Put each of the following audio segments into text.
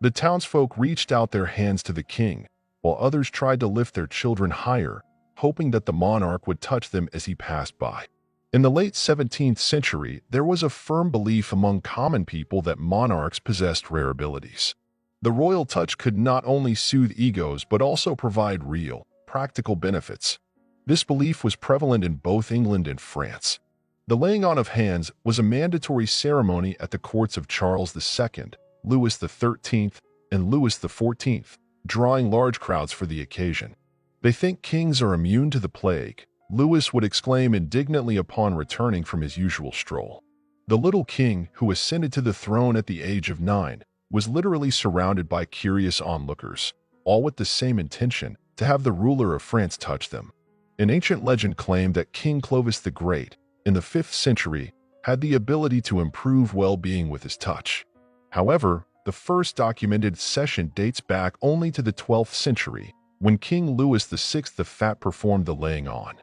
The townsfolk reached out their hands to the king, while others tried to lift their children higher, hoping that the monarch would touch them as he passed by. In the late 17th century, there was a firm belief among common people that monarchs possessed rare abilities. The royal touch could not only soothe egos but also provide real, practical benefits. This belief was prevalent in both England and France. The laying on of hands was a mandatory ceremony at the courts of Charles II, Louis XIII, and Louis XIV, drawing large crowds for the occasion. "They think kings are immune to the plague," Louis would exclaim indignantly upon returning from his usual stroll. The little king, who ascended to the throne at the age of 9, was literally surrounded by curious onlookers, all with the same intention, to have the ruler of France touch them. An ancient legend claimed that King Clovis the Great, in the 5th century, had the ability to improve well-being with his touch. However, the first documented session dates back only to the 12th century, when King Louis VI the Fat performed the laying on.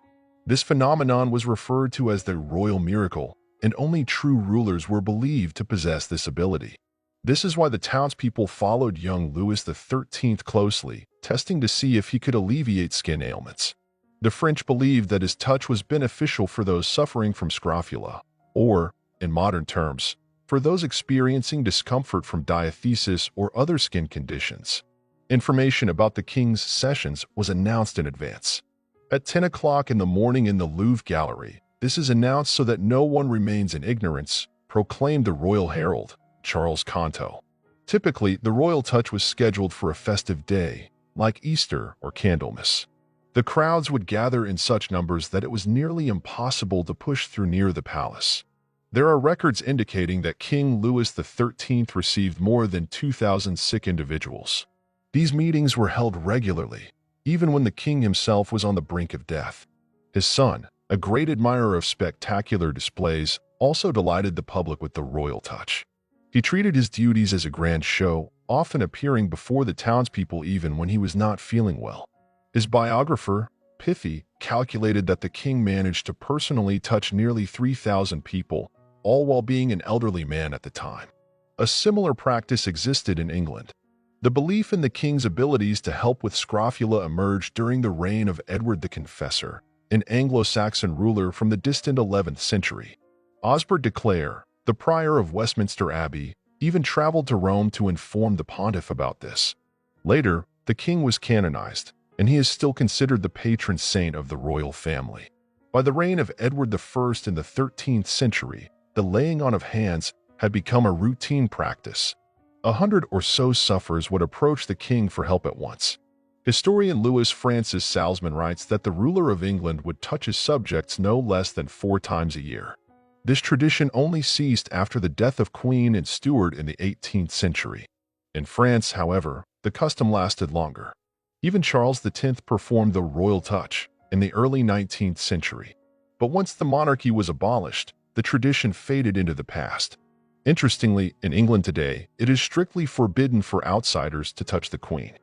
This phenomenon was referred to as the royal miracle, and only true rulers were believed to possess this ability. This is why the townspeople followed young Louis XIII closely, testing to see if he could alleviate skin ailments. The French believed that his touch was beneficial for those suffering from scrofula, or, in modern terms, for those experiencing discomfort from diathesis or other skin conditions. Information about the king's sessions was announced in advance. At 10 o'clock in the morning in the Louvre Gallery, this is announced so that no one remains in ignorance, proclaimed the royal herald, Charles Conto. Typically, the royal touch was scheduled for a festive day, like Easter or Candlemas. The crowds would gather in such numbers that it was nearly impossible to push through near the palace. There are records indicating that King Louis XIII received more than 2,000 sick individuals. These meetings were held regularly, even when the king himself was on the brink of death. His son, a great admirer of spectacular displays, also delighted the public with the royal touch. He treated his duties as a grand show, often appearing before the townspeople even when he was not feeling well. His biographer, Pithy, calculated that the king managed to personally touch nearly 3,000 people, all while being an elderly man at the time. A similar practice existed in England. The belief in the king's abilities to help with scrofula emerged during the reign of Edward the Confessor, an Anglo-Saxon ruler from the distant 11th century. Osbert de Clare, the prior of Westminster Abbey, even traveled to Rome to inform the pontiff about this. Later, the king was canonized, and he is still considered the patron saint of the royal family. By the reign of Edward I in the 13th century, the laying on of hands had become a routine practice. 100 or so sufferers would approach the king for help at once. Historian Louis Francis Salzman writes that the ruler of England would touch his subjects no less than 4 times a year. This tradition only ceased after the death of Queen and Stuart in the 18th century. In France, however, the custom lasted longer. Even Charles X performed the royal touch in the early 19th century. But once the monarchy was abolished, the tradition faded into the past. Interestingly, in England today, it is strictly forbidden for outsiders to touch the Queen.